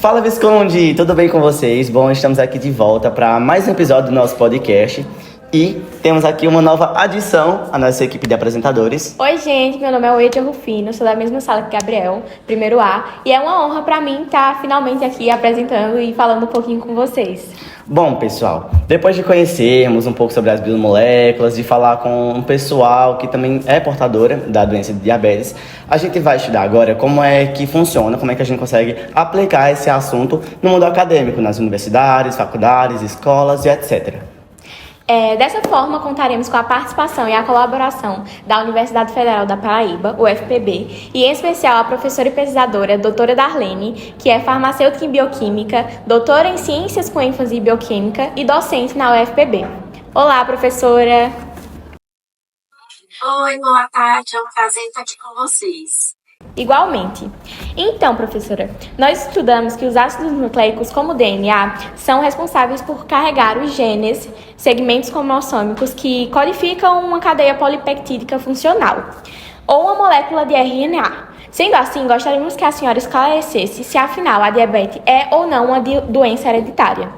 Fala Visconde, tudo bem com vocês? Bom, estamos aqui de volta para mais um episódio do nosso podcast e temos aqui uma nova adição à nossa equipe de apresentadores. Oi, gente, meu nome é Oedia Rufino, sou da mesma sala que Gabriel, primeiro A, e é uma honra para mim estar finalmente aqui apresentando e falando um pouquinho com vocês. Bom, pessoal, depois de conhecermos um pouco sobre as biomoléculas, de falar com um pessoal que também é portadora da doença de diabetes, a gente vai estudar agora como é que funciona, como é que a gente consegue aplicar esse assunto no mundo acadêmico, nas universidades, faculdades, escolas e etc. Dessa forma, contaremos com a participação e a colaboração da Universidade Federal da Paraíba, UFPB, e em especial a professora e pesquisadora doutora Darlene, que é farmacêutica em bioquímica, doutora em ciências com ênfase em bioquímica e docente na UFPB. Olá, professora! Oi, boa tarde, é um prazer estar aqui com vocês. Igualmente. Então, professora, nós estudamos que os ácidos nucleicos, como o DNA, são responsáveis por carregar os genes, segmentos cromossômicos que codificam uma cadeia polipeptídica funcional, ou uma molécula de RNA. Sendo assim, gostaríamos que a senhora esclarecesse se, afinal, a diabetes é ou não uma doença hereditária.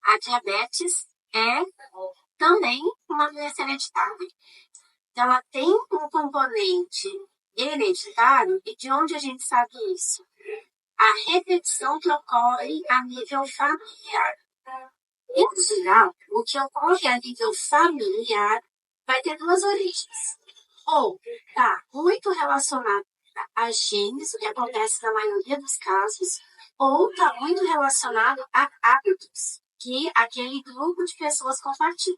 A diabetes é também uma doença hereditária. Ela tem um componente hereditário, e de onde a gente sabe isso? A repetição que ocorre a nível familiar. Em geral, o que ocorre a nível familiar vai ter duas origens. Ou está muito relacionado a genes, o que acontece na maioria dos casos, ou está muito relacionado a hábitos que aquele grupo de pessoas compartilha.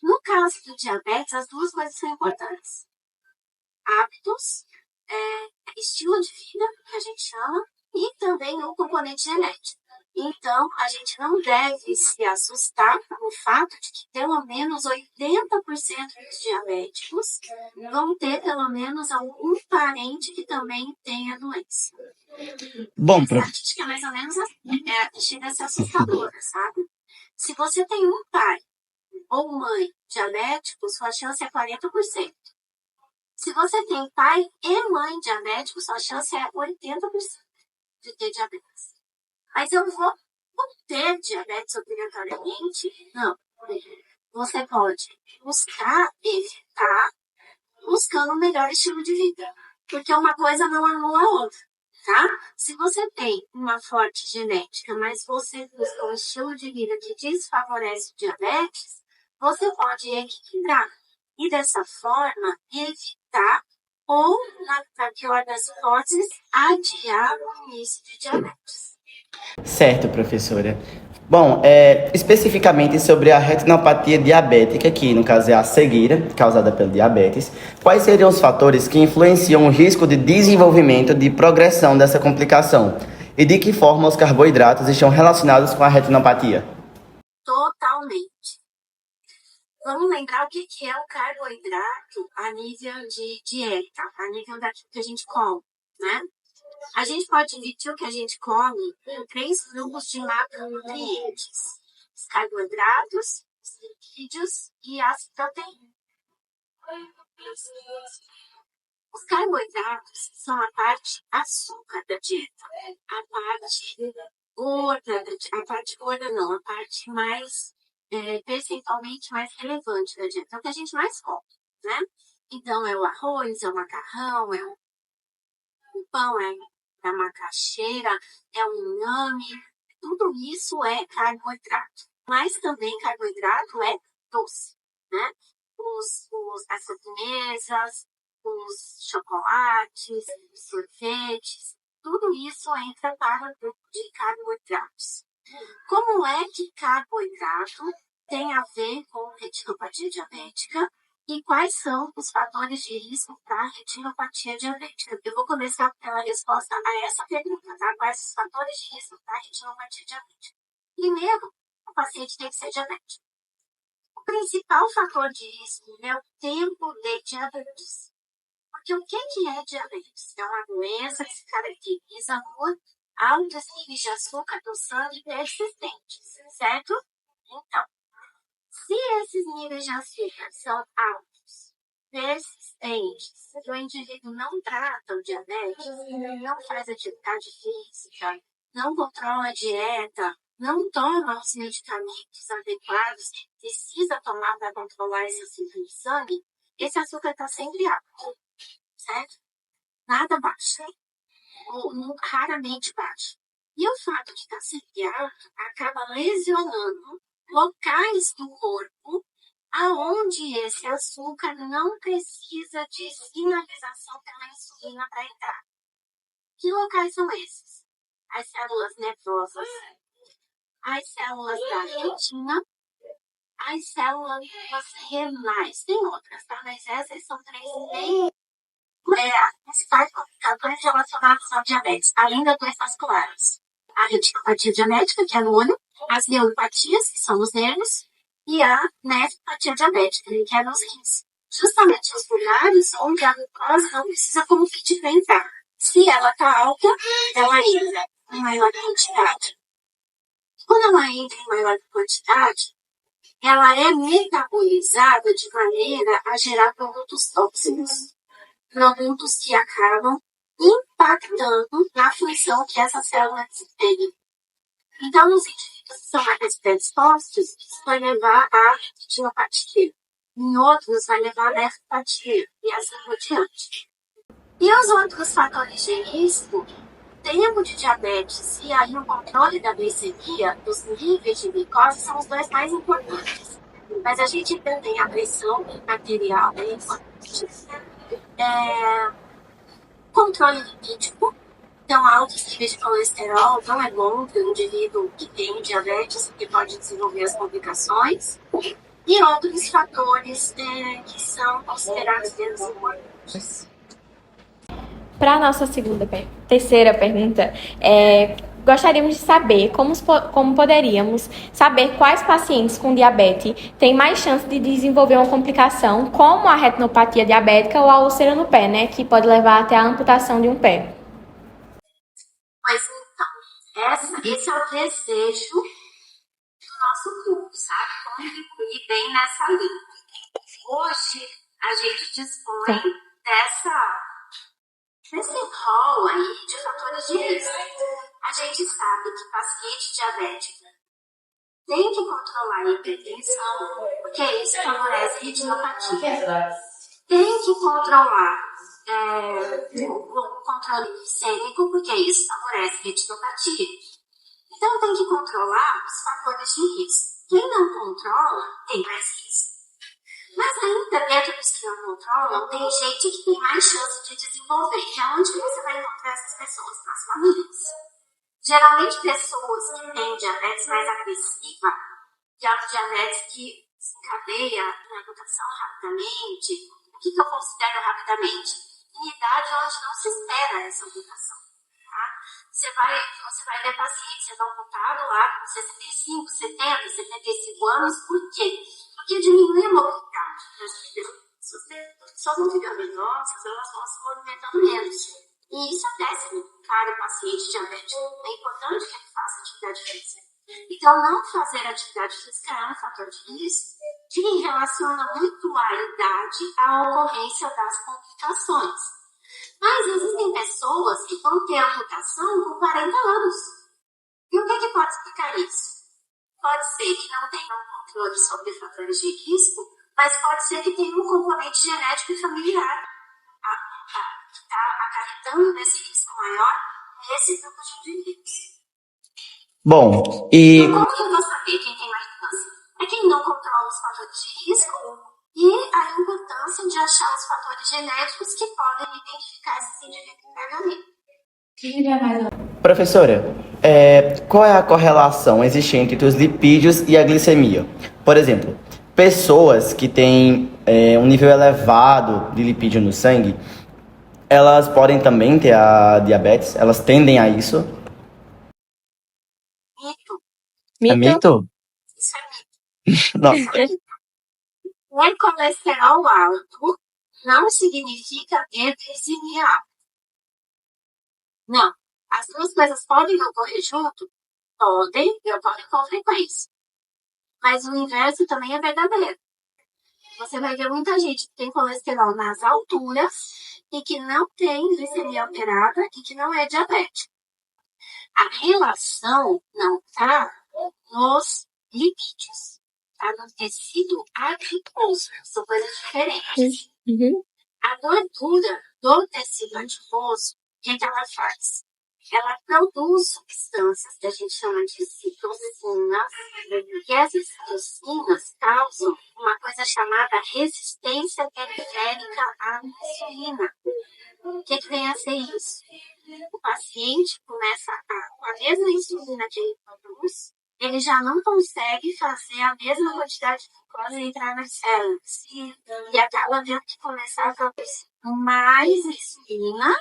No caso do diabetes, as duas coisas são importantes. Hábitos, estilo de vida, que a gente chama, e também o componente genético. Então, a gente não deve se assustar com o fato de que pelo menos 80% dos diabéticos vão ter pelo menos algum parente que também tenha a doença. Bom, a estatística é mais ou menos chega a ser assustadora, sabe? Se você tem um pai ou mãe diabético, sua chance é 40%. Se você tem pai e mãe diabéticos, sua chance é 80% de ter diabetes. Mas eu vou ter diabetes obrigatoriamente? Não. Você pode buscar evitar buscando um melhor estilo de vida. Porque uma coisa não anula a outra, tá? Se você tem uma forte genética, mas você busca um estilo de vida que desfavorece o diabetes, você pode equilibrar. E dessa forma, evitar ou, na pior das hipóteses, adiar o início de diabetes. certo, professora. Bom, especificamente sobre a retinopatia diabética, que no caso é a cegueira causada pelo diabetes, quais seriam os fatores que influenciam o risco de desenvolvimento de progressão dessa complicação? E de que forma os carboidratos estão relacionados com a retinopatia? Totalmente. Vamos lembrar o que é o carboidrato a nível de dieta, a nível daquilo que a gente come, né? A gente pode dividir o que a gente come em 3 grupos de macronutrientes: os carboidratos, os lipídios e as proteínas. Os carboidratos são a parte açúcar da dieta, a parte gorda, a parte mais percentualmente mais relevante da dieta, é o que a gente mais come, né? Então é o arroz, é o macarrão, é o pão, é a macaxeira, é o inhame, tudo isso é carboidrato. Mas também carboidrato é doce, né? As sobremesas, os chocolates, os sorvetes, tudo isso entra para o grupo de carboidratos. Como é que carboidrato tem a ver com retinopatia diabética e quais são os fatores de risco para a retinopatia diabética? Eu vou começar pela resposta a essa pergunta, tá? Quais os fatores de risco para a retinopatia diabética? Primeiro, o paciente tem que ser diabético. O principal fator de risco é o tempo de diabetes. Porque o que é diabetes? É uma doença que se caracteriza por altos níveis de açúcar no sangue persistentes, certo? Então, se esses níveis de açúcar são altos persistentes. Se o indivíduo não trata o diabetes, não faz atividade física, não controla a dieta, não toma os medicamentos adequados que precisa tomar para controlar esse açúcar no sangue, esse açúcar está sempre alto, certo? Nada baixa, ou raramente baixa. E o fato de estar sempre alto acaba lesionando locais do corpo aonde esse açúcar não precisa de sinalização pela insulina para entrar. Que locais são esses? As células nervosas, as células da retina, as células renais. Tem outras, tá? Mas essas são três bem principais complicações relacionadas ao diabetes, além das doenças vasculares. A retinopatia diabética, que é no olho, as neuropatias, que são nos nervos, e a nefropatia diabética, que é nos rins. Justamente os lugares onde a glucose não precisa como que de entrar. Se ela está alta, ela entra em maior quantidade. Quando ela entra em maior quantidade, ela é metabolizada de maneira a gerar produtos tóxicos. Produtos que acabam impactando na função que essa célula desempenha. Então, nos indivíduos que são mais predispostos, isso vai levar à retinopatia. Em outros, vai levar à nefropatia e assim por diante. E os outros fatores de risco, tempo de diabetes e aí o controle da glicemia, dos níveis de glicose, são os dois mais importantes. Mas a gente também a pressão arterial é importante. Controle lipídico. Então, altos níveis de colesterol não é bom para o indivíduo que tem diabetes, porque pode desenvolver as complicações. E outros fatores que são considerados menos importantes. Para a nossa terceira pergunta, gostaríamos de saber como poderíamos saber quais pacientes com diabetes têm mais chance de desenvolver uma complicação, como a retinopatia diabética ou a úlcera no pé, né, que pode levar até a amputação de um pé. Mas então, esse é o desejo do nosso grupo, sabe? Contribuir bem nessa linha. Hoje, a gente dispõe desse rol aí de fatores de risco. A gente sabe que paciente diabético tem que controlar a hipertensão, porque isso favorece retinopatia. Tem que controlar o controle glicêmico, porque isso favorece retinopatia. Então, tem que controlar os fatores de risco. Quem não controla, tem mais risco. Mas ainda dentro dos que não controlam, tem gente que tem mais chance de desenvolver. E aonde que você vai encontrar essas pessoas? Nas famílias. Geralmente, pessoas que têm diabetes mais agressiva, que é o diabetes que desencadeia a amputação rapidamente. O que eu considero rapidamente? Em idade onde não se espera essa amputação. Tá? Você vai ver pacientes sendo amputados lá com 65, 70, 75 anos. Por quê? Porque diminui a mobilidade das pessoas. Se você só não fica venosas, elas vão se movimentando menos. E isso é péssimo para o paciente diabético. É importante que ele faça atividade física. Então, não fazer atividade física é um fator de risco que relaciona muito a idade à ocorrência das complicações. Mas existem pessoas que vão ter amputação com 40 anos. E o que pode explicar isso? Pode ser que não tenha um controle sobre fatores de risco, mas pode ser que tenha um componente genético e familiar que está acarretando nesse risco maior nesse grupo de indivíduos. Bom, e então, como que eu vou saber quem tem mais câncer? É quem não controla os fatores de risco e a importância de achar os fatores genéticos que podem identificar esses indivíduos previamente. professora, qual é a correlação existente entre os lipídios e a glicemia? Por exemplo, pessoas que têm um nível elevado de lipídio no sangue, elas podem também ter a diabetes? Elas tendem a isso? Mito. É mito? Isso é mito. Não. O colesterol alto não significa glicemia alta. Não. As duas coisas podem ocorrer junto? Podem, e ocorrem com frequência. Mas o inverso também é verdadeiro. você vai ver muita gente que tem colesterol nas alturas e que não tem glicemia alterada e que não é diabético. A relação não está nos lipídios, está no tecido adiposo. São coisas diferentes. Uhum. A gordura do tecido adiposo, o que ela faz? Ela produz substâncias que a gente chama de citocinas, e essas citocinas causam uma coisa chamada resistência periférica à insulina. O que vem a ser isso? O paciente começa com a mesma insulina que ele produz, ele já não consegue fazer a mesma quantidade de glicose entrar nas células. E acaba tendo que começar a produzir mais insulina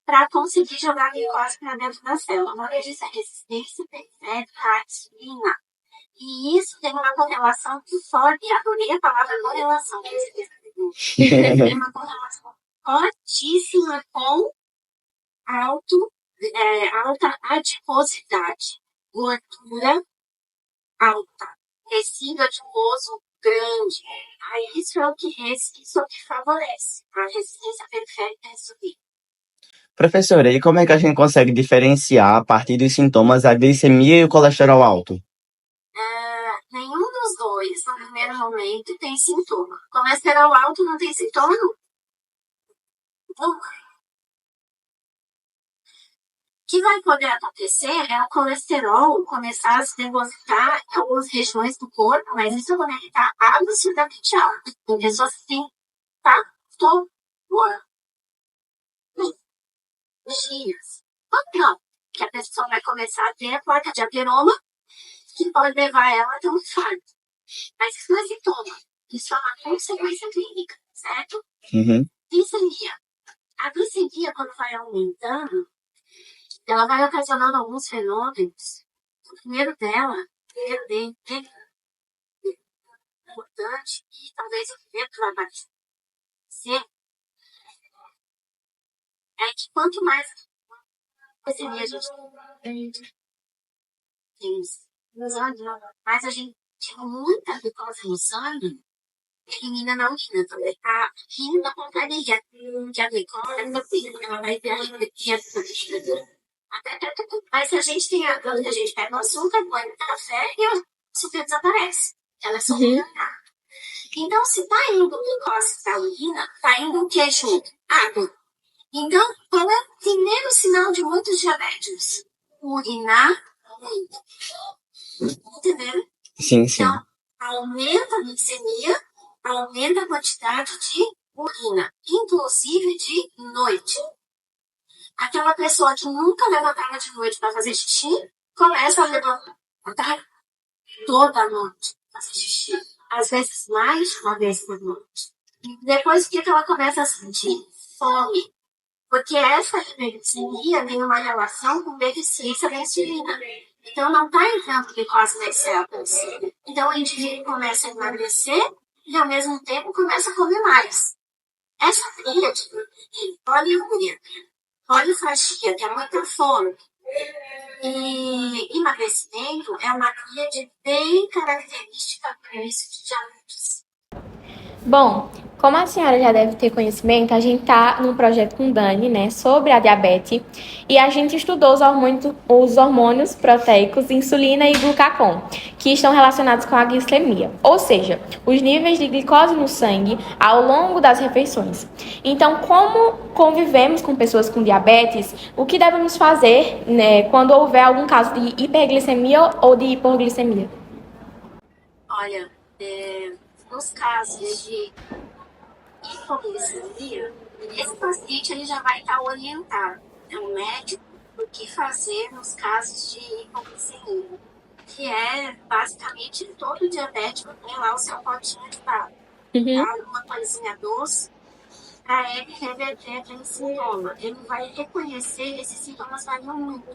para conseguir jogar a glicose para dentro da célula. O nome disso é resistência periférica à insulina. E isso tem uma correlação muito forte, e adorei a palavra correlação, tem uma correlação fortíssima com alta adiposidade, gordura alta, tecido adiposo grande. Aí isso é o que favorece a resistência periférica à insulina. Professora, e como é que a gente consegue diferenciar, a partir dos sintomas, a glicemia e o colesterol alto? Nenhum dos dois, no primeiro momento, tem sintoma. Colesterol alto não tem sintoma, não. O que vai poder acontecer é o colesterol começar a se depositar em algumas regiões do corpo, mas isso quando ele está absurdamente alto. Tem pessoas que têm fator dias. Não, que a pessoa vai começar a ter a placa de ateroma, que pode levar ela a ter um infarto. Mas isso não é sintoma. Isso é uma consequência clínica, certo? Uhum. Glicemia. A glicemia, quando vai aumentando, ela vai ocasionando alguns fenômenos. O primeiro dele, importante, e talvez o primeiro que vai aparecer, é que quanto mais glicemia a gente tem no sangue, mais a gente tem muita glicose no sangue, elimina na urina também. A urina da pontaria, que a glicose, ela vai ter a energia. Mas se a gente tem a gente pega o açúcar, põe no café e o açúcar desaparece. Ela é só ordenada. Então, se tá indo glicose pra urina, tá indo o que junto? Água. Então, qual é o primeiro sinal de muitos diabéticos? Urinar muito. Entendeu? Sim, sim. Então, aumenta a glicemia, aumenta a quantidade de urina, inclusive de noite. Aquela pessoa que nunca levantava de noite para fazer xixi, começa a levantar toda noite para fazer xixi. Às vezes mais de uma vez por noite. Depois, o que ela começa a sentir? Fome. Porque essa hiperglicemia tem uma relação com deficiência da insulina. Então, não está entrando glicose nas células. Então, o indivíduo começa a emagrecer e, ao mesmo tempo, começa a comer mais. Essa tríade, poliúria, polifagia, que é muita fome, e emagrecimento, é uma tríade bem característica para isso de diabetes. Bom, como a senhora já deve ter conhecimento, a gente está num projeto com Dani, né, sobre a diabetes, e a gente estudou os hormônios proteicos, insulina e glucagon, que estão relacionados com a glicemia, ou seja, os níveis de glicose no sangue ao longo das refeições. Então, como convivemos com pessoas com diabetes, o que devemos fazer, né, quando houver algum caso de hiperglicemia ou de hipoglicemia? Olha, nos casos de hipoglicemia, esse paciente ele já vai estar orientado, o médico, o que fazer nos casos de hipoglicemia, que é basicamente todo diabético tem lá o seu potinho de bala, tá? Uma coisinha doce, para ele reverter aquele sintoma. Ele vai reconhecer, esses sintomas variam muito.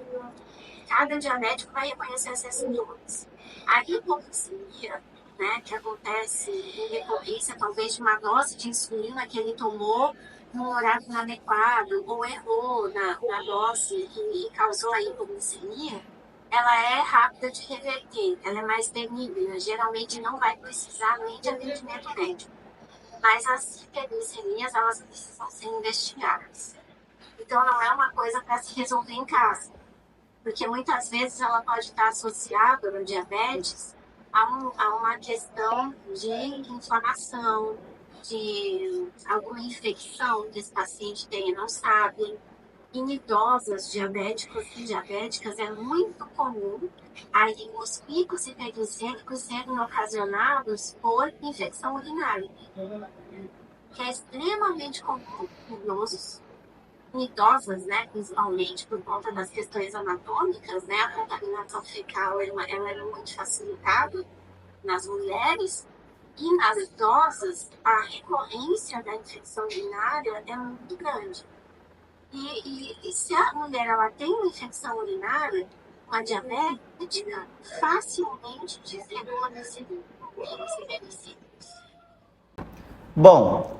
Cada diabético vai reconhecer esses sintomas. A hipoglicemia, né, que acontece em decorrência talvez de uma dose de insulina que ele tomou no horário inadequado ou errou na dose e causou a hipoglicemia, ela é rápida de reverter, ela é mais benigna, geralmente não vai precisar nem de atendimento médico. Mas as hiperglicemias, elas precisam ser investigadas. Então, não é uma coisa para se resolver em casa, porque muitas vezes ela pode estar associada no diabetes a uma questão de inflamação, de alguma infecção que esse paciente tenha, não sabe. Em idosas diabéticos e diabéticas é muito comum aí os picos hiperglicêmicos serem ocasionados por infecção urinária, que é extremamente comum em idosos, em idosas, né, principalmente por conta das questões anatômicas, né, a contaminação fecal ela é muito facilitada nas mulheres, e nas idosas a recorrência da infecção urinária é muito grande. E se a mulher ela tem uma infecção urinária, uma diabética, facilmente desregula esse Bom,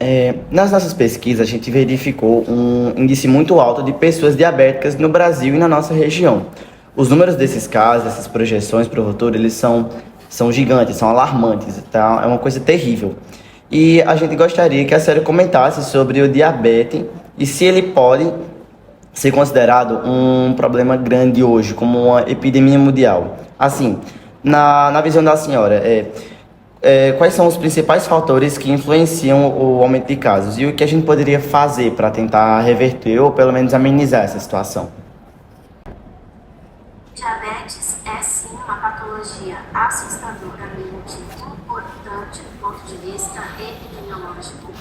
nas nossas pesquisas a gente verificou um índice muito alto de pessoas diabéticas no Brasil e na nossa região. Os números desses casos, essas projeções para o futuro, eles são gigantes, são alarmantes, tá? É uma coisa terrível. E a gente gostaria que a senhora comentasse sobre o diabetes e se ele pode ser considerado um problema grande hoje, como uma epidemia mundial. Assim, na visão da senhora, quais são os principais fatores que influenciam o aumento de casos e o que a gente poderia fazer para tentar reverter ou pelo menos amenizar essa situação? Diabetes é sim uma patologia assustadoramente importante do ponto de vista epidemiológico,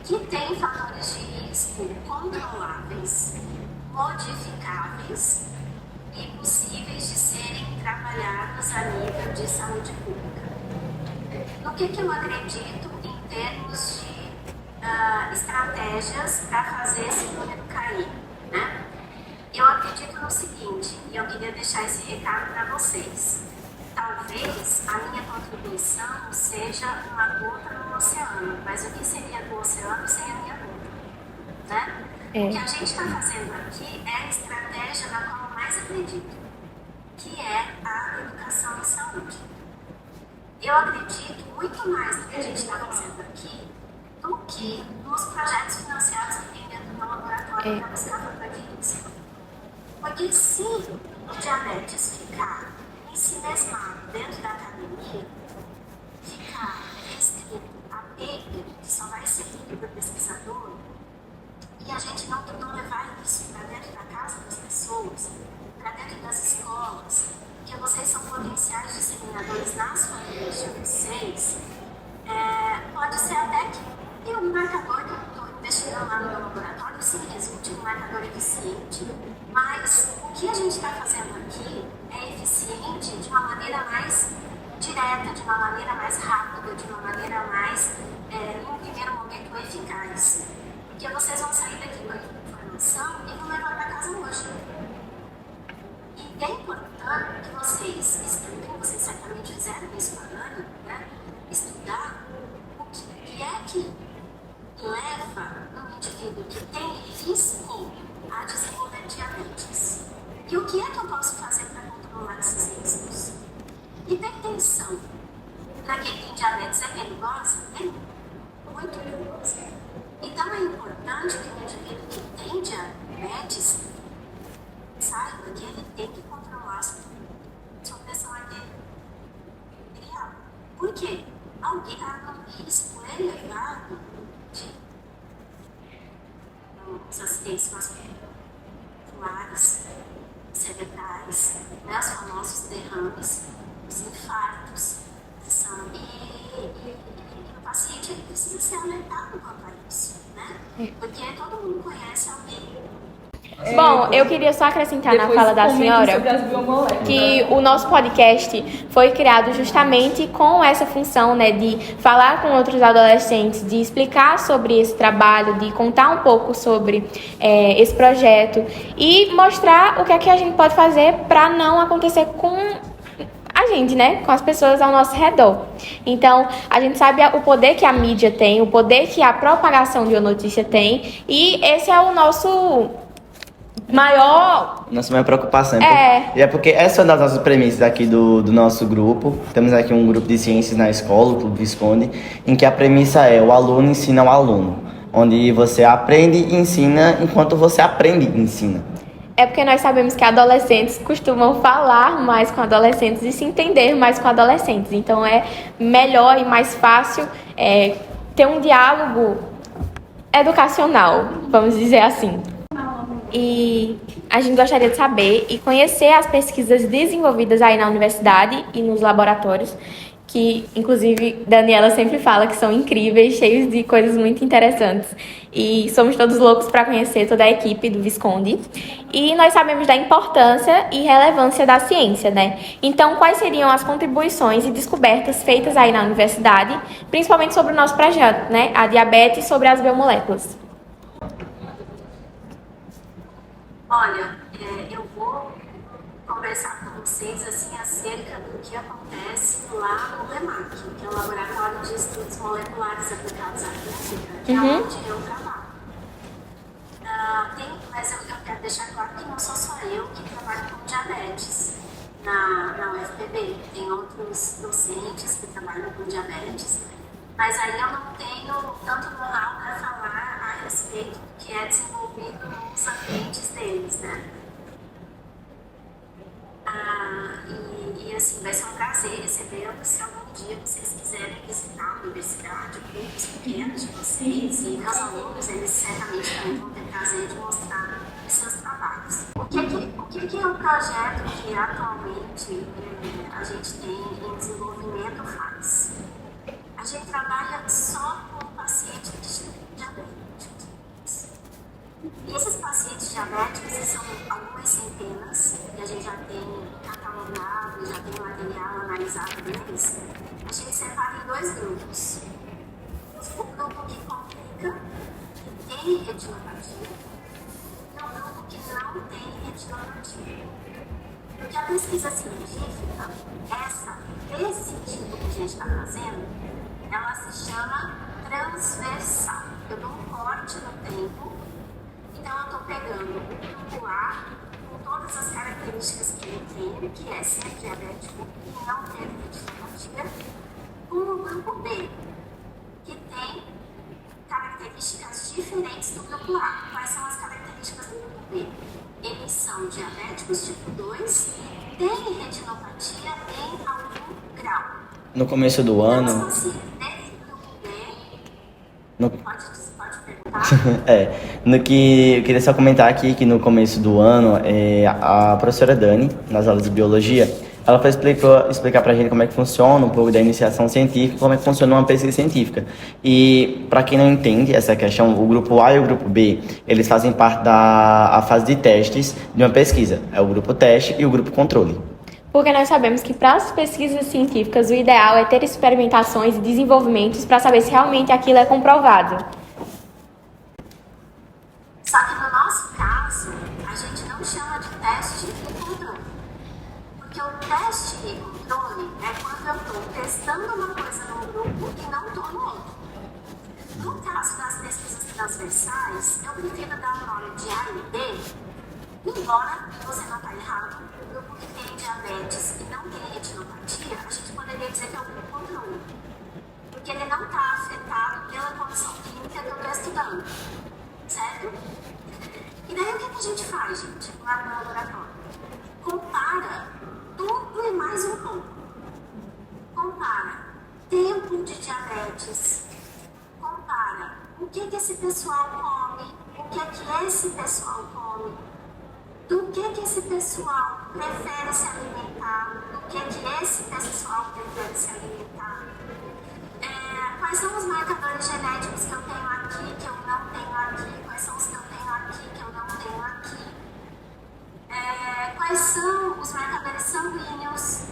que tem fatores de risco controláveis, modificáveis e possíveis de serem trabalhados a nível de saúde pública. No que eu acredito em termos de estratégias para fazer esse número cair, né? Eu acredito no seguinte, e eu queria deixar esse recado para vocês. Talvez a minha contribuição seja uma gota no oceano, mas o que seria do oceano sem a minha gota, né? O que a gente está fazendo aqui é a estratégia na qual eu mais acredito, que é a educação em saúde. Eu acredito muito mais no que a gente está fazendo aqui do que nos projetos financiados que tem dentro do meu laboratório para buscar fator de risco. Porque se o diabetes ficar ensimesmado dentro da academia, ficar restrito a paper que só vai ser lido por pesquisador, e a gente não levar isso para dentro da casa das pessoas, para dentro das escolas, porque vocês são potenciais disseminadores nas famílias de vocês, pode ser até que o marcador que eu estou investigando lá no meu laboratório, sim, resulte um marcador eficiente, mas o que a gente está fazendo aqui é eficiente de uma maneira mais direta, de uma maneira mais rápida, de uma maneira mais, num primeiro momento, eficaz. Porque vocês vão sair daqui com a informação e vão levar para casa hoje. E é importante que vocês estudem, vocês certamente fizeram isso com a Ana, né? Estudar o que é que leva um indivíduo que tem risco a desenvolver diabetes. E o que é que eu posso fazer para controlar esses riscos? Hipertensão. Para quem tem diabetes é perigosa? É muito perigosa. Então é importante que o indivíduo que tem diabetes saiba que ele tem que controlar a sua pressão arterial. Por quê? Alguém está no risco elevado de acidentes vasculares, cerebrais, né, os famosos derrames, os infartos, que são, e o paciente ele precisa ser alertado quanto a isso, né? Porque todo mundo conhece alguém. Bom, eu queria só acrescentar na fala da senhora que o nosso podcast foi criado justamente com essa função, né, de falar com outros adolescentes, de explicar sobre esse trabalho, de contar um pouco sobre esse projeto e mostrar o que é que a gente pode fazer para não acontecer com a gente, né, com as pessoas ao nosso redor. Então, a gente sabe o poder que a mídia tem, o poder que a propagação de uma notícia tem, e esse é o nosso maior. Nossa maior preocupação. É. E é porque essa é uma das nossas premissas aqui do nosso grupo. Temos aqui um grupo de ciências na escola, o Clube Visconde, em que a premissa é o aluno ensina ao aluno. Onde você aprende e ensina enquanto você aprende e ensina. É porque nós sabemos que adolescentes costumam falar mais com adolescentes e se entender mais com adolescentes. Então é melhor e mais fácil ter um diálogo educacional, vamos dizer assim. E a gente gostaria de saber e conhecer as pesquisas desenvolvidas aí na universidade e nos laboratórios, que inclusive Daniela sempre fala que são incríveis, cheios de coisas muito interessantes. E somos todos loucos para conhecer toda a equipe do Visconde. E nós sabemos da importância e relevância da ciência, né? Então, quais seriam as contribuições e descobertas feitas aí na universidade, principalmente sobre o nosso projeto, né? A diabetes, sobre as biomoléculas. Olha, eu vou conversar com vocês assim acerca do que acontece lá no LEMAC, que é o Laboratório de Estudos Moleculares Aplicados à Física, que é onde eu trabalho. Mas eu quero deixar claro que não sou só eu que trabalho com diabetes na UFPB. Tem outros docentes que trabalham com diabetes, mas aí eu não tenho tanto know-how para falar a respeito do que é desenvolvido nos ambientes deles, né? E assim, vai ser um prazer recebê-los se algum dia vocês quiserem visitar a universidade, grupos pequenos de vocês, e meus alunos, eles certamente também vão ter prazer de mostrar os seus trabalhos. O que é um projeto que atualmente a gente tem em desenvolvimento faz? A gente trabalha só com pacientes diabéticos. E esses pacientes diabéticos são algumas centenas, que a gente já tem catalogado, já tem material analisado deles. A gente separa em dois grupos. O grupo que complica, que tem retinopatia, e o grupo que não tem retinopatia. Porque a pesquisa científica, esse tipo que a gente está fazendo, ela se chama transversal. Eu dou um corte no tempo, então eu estou pegando o grupo A com todas as características que ele tem, que é ser diabético e não ter retinopatia, com o grupo B, que tem características diferentes do grupo A. Quais são as características do grupo B? Eles são diabéticos tipo 2, têm retinopatia em algum grau. No começo do ano... Pode perguntar? No que eu queria só comentar aqui que no começo do ano, a professora Dani, nas aulas de biologia, ela foi explicar pra gente como é que funciona um pouco da iniciação científica, como é que funciona uma pesquisa científica. E para quem não entende essa questão, o grupo A e o grupo B, eles fazem parte da fase de testes de uma pesquisa. É o grupo teste e o grupo controle. Porque nós sabemos que para as pesquisas científicas o ideal é ter experimentações e desenvolvimentos para saber se realmente aquilo é comprovado. Só que no nosso caso, a gente não chama de teste e controle. Porque o teste e controle é quando eu estou testando uma coisa num grupo e não estou no outro. No caso das pesquisas transversais, eu prefiro dar o nome de A e B, embora você não está errado, o grupo que tem diabetes e não tem retinopatia, a gente poderia dizer que é o grupo controle. Porque ele não está afetado pela condição química que eu estou estudando. Certo? E daí o que a gente faz, gente, lá no laboratório? Compara tudo e mais um pouco. Compara tempo de diabetes. Compara o que esse pessoal come, o que esse pessoal come, do que esse pessoal prefere se alimentar, do que esse pessoal prefere se alimentar. Quais são os marcadores genéticos que eu tenho aqui, que eu não tenho aqui? Quais são os que eu tenho aqui, que eu não tenho aqui? Quais são os marcadores sanguíneos?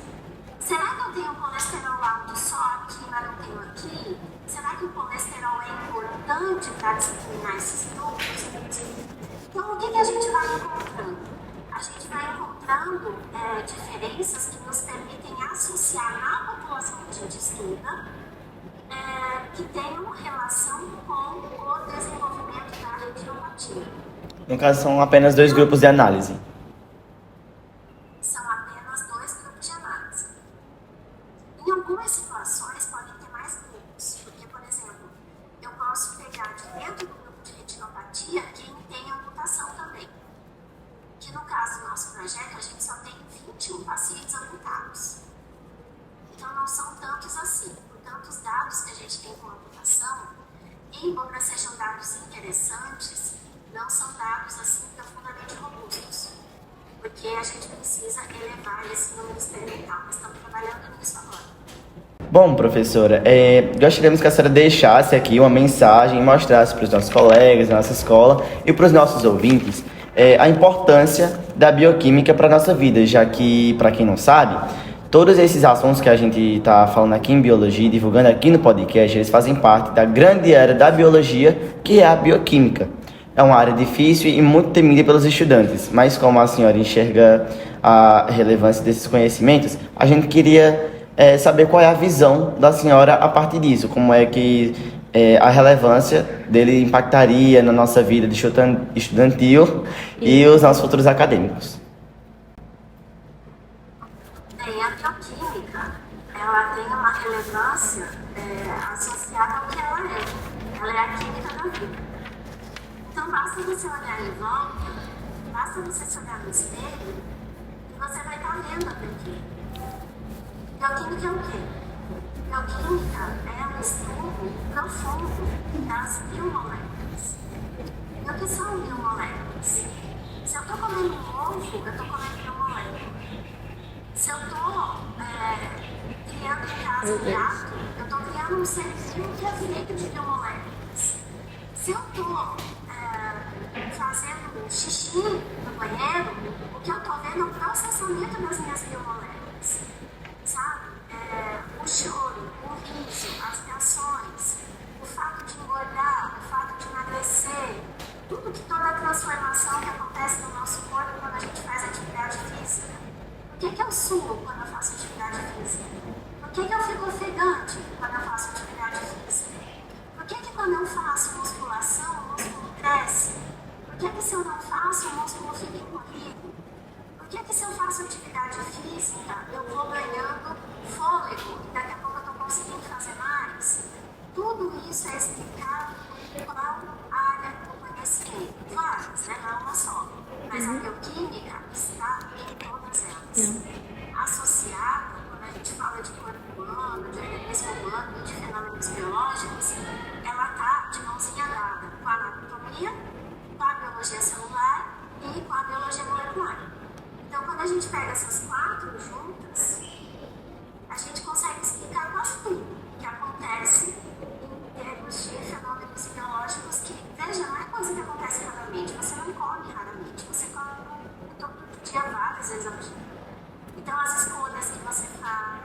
Será que eu tenho colesterol alto só aqui, mas não tenho aqui? Será que o colesterol é importante para disciplinar esses grupos? Então, o que a gente vai encontrando? A gente vai encontrando diferenças que nos permitem associar na população que a gente estuda que tenham relação com o desenvolvimento da retinopatia. No caso, são apenas dois grupos de análise. São apenas dois grupos de análise. Em algumas situações, podem ter mais grupos, porque, por exemplo, eu posso pegar de dentro do grupo de retinopatia quem tem a mutação também. Que no caso do nosso projeto, a gente só tem 21 pacientes amputados. Então, não são tantos assim. Portanto, os dados que a gente tem com a mutação, embora sejam dados interessantes, não são dados assim profundamente robustos. Porque a gente precisa elevar esse número experimental. Nós estamos trabalhando nisso agora. Bom, professora, gostaríamos que a senhora deixasse aqui uma mensagem e mostrasse para os nossos colegas da nossa escola e para os nossos ouvintes a importância da bioquímica para a nossa vida, já que, para quem não sabe, todos esses assuntos que a gente está falando aqui em biologia e divulgando aqui no podcast, eles fazem parte da grande área da biologia, que é a bioquímica. É uma área difícil e muito temida pelos estudantes, mas como a senhora enxerga a relevância desses conhecimentos, a gente queria saber qual é a visão da senhora a partir disso, como é que a relevância dele impactaria na nossa vida de estudantil e os nossos futuros acadêmicos. Bem, a bioquímica, ela tem uma relevância associada ao que ela é. Ela é a química da vida. Então, basta você olhar em volta, basta você se olhar no espelho e você vai estar vendo a bioquímica. Bioquímica é o quê? Bioquímica é um estudo profundo das biomoléculas. E o que são biomoléculas? Se eu estou comendo um ovo, eu estou comendo biomolécula. Se eu estou criando em casa um gato, eu estou criando um serzinho que é feito de biomoléculas. Se eu estou fazendo xixi no banheiro, o que eu estou vendo é o processamento das minhas biomoléculas. Sabe? O choro, o riso, as reações, o fato de engordar, o fato de emagrecer, toda a transformação que acontece no nosso corpo quando a gente faz atividade física. Por que eu suo quando eu faço atividade física? Por que eu fico ofegante quando eu faço atividade física? Por que quando eu faço musculação, o músculo cresce? Por que se eu não faço, o músculo fica encolhido? Por que se eu faço atividade física, eu vou ganhando fôlego e daqui a pouco eu estou conseguindo fazer mais? Tudo isso é explicado por qual área do conhecimento. Várias, né? Não é uma só. Mas a bioquímica está em todas elas. Associada, quando a gente fala de corpo humano, de organismo humano e de fenômenos biológicos, ela está de mãozinha dada com a anatomia, com a biologia celular e com a biologia molecular. Então, quando a gente pega essas quatro juntas, a gente consegue explicar quase tudo que acontece em termos de fenômenos biológicos que, veja, não é coisa que acontece raramente. Você não come raramente, você come todo dia, várias vezes ao dia. Então, as escolhas que você faz,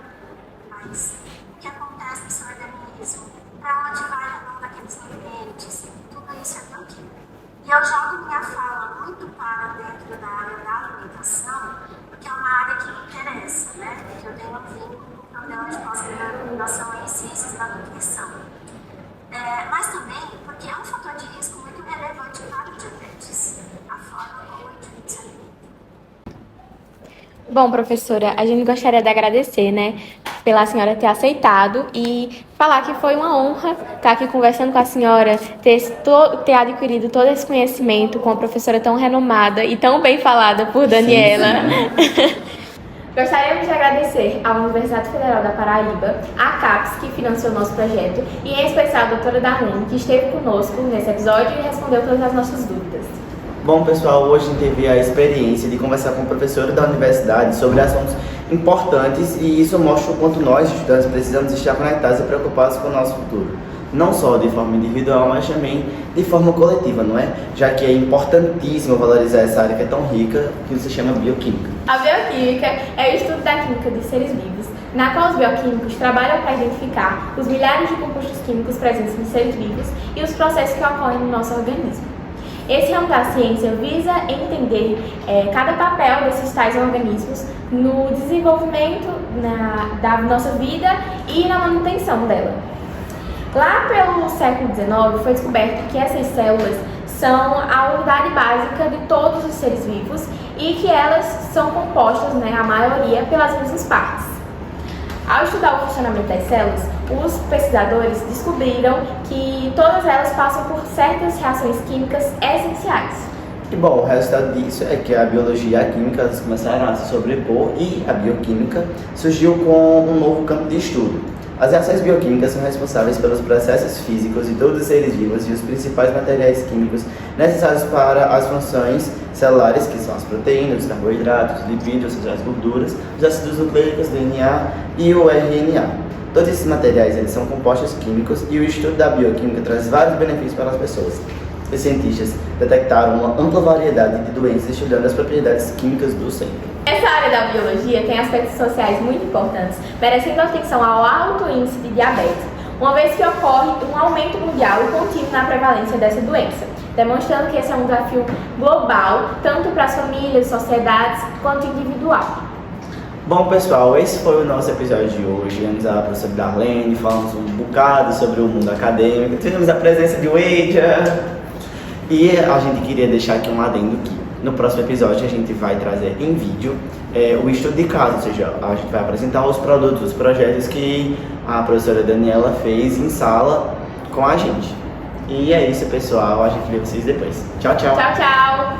o que acontece no seu organismo, para onde vai cada um daqueles nutrientes, tudo isso é bioquímica. E eu jogo minha fala muito para dentro da área da alimentação, porque é uma área que me interessa, né? Porque eu tenho um vínculo com o programa de pós-graduação em ciências da nutrição. Mas também porque é um fator de risco muito relevante para o diabetes, a forma como o indivíduo se alimenta. Bom, professora, a gente gostaria de agradecer, né, pela senhora ter aceitado e falar que foi uma honra estar aqui conversando com a senhora, ter adquirido todo esse conhecimento com uma professora tão renomada e tão bem falada por Daniela. Sim. Gostaríamos de agradecer à Universidade Federal da Paraíba, à CAPES, que financiou o nosso projeto, e em especial a doutora Darlene, que esteve conosco nesse episódio e respondeu todas as nossas dúvidas. Bom, pessoal, hoje a gente teve a experiência de conversar com o professor da universidade sobre assuntos importantes e isso mostra o quanto nós, estudantes, precisamos estar conectados e preocupados com o nosso futuro. Não só de forma individual, mas também de forma coletiva, não é? Já que é importantíssimo valorizar essa área que é tão rica, que se chama bioquímica. A bioquímica é o estudo da química dos seres vivos, na qual os bioquímicos trabalham para identificar os milhares de compostos químicos presentes nos seres vivos e os processos que ocorrem no nosso organismo. Esse ramo da ciência visa entender cada papel desses tais organismos no desenvolvimento da nossa vida e na manutenção dela. Lá pelo século XIX foi descoberto que essas células são a unidade básica de todos os seres vivos e que elas são compostas, a maioria, pelas mesmas partes. Ao estudar o funcionamento das células, os pesquisadores descobriram que todas elas passam por certas reações químicas essenciais. E bom, o resultado disso é que a biologia e a química elas começaram a se sobrepor e a bioquímica surgiu com um novo campo de estudo. As reações bioquímicas são responsáveis pelos processos físicos de todos os seres vivos e os principais materiais químicos necessários para as funções celulares, que são as proteínas, os carboidratos, os lipídios, as gorduras, os ácidos nucleicos, DNA e o RNA. Todos esses materiais eles são compostos químicos e o estudo da bioquímica traz vários benefícios para as pessoas. Os cientistas detectaram uma ampla variedade de doenças estudando as propriedades químicas do sangue. Essa área da biologia tem aspectos sociais muito importantes, merecendo atenção ao alto índice de diabetes, uma vez que ocorre um aumento mundial e contínuo na prevalência dessa doença, demonstrando que esse é um desafio global, tanto para as famílias, sociedades, quanto individual. Bom, pessoal, esse foi o nosso episódio de hoje. Tivemos a professora Darlene, falamos um bocado sobre o mundo acadêmico, tivemos a presença de Wadia. E a gente queria deixar aqui um adendo que no próximo episódio a gente vai trazer em vídeo o estudo de caso, ou seja, a gente vai apresentar os produtos, os projetos que a professora Daniela fez em sala com a gente. E é isso, pessoal, a gente vê vocês depois. Tchau, tchau! Tchau, tchau!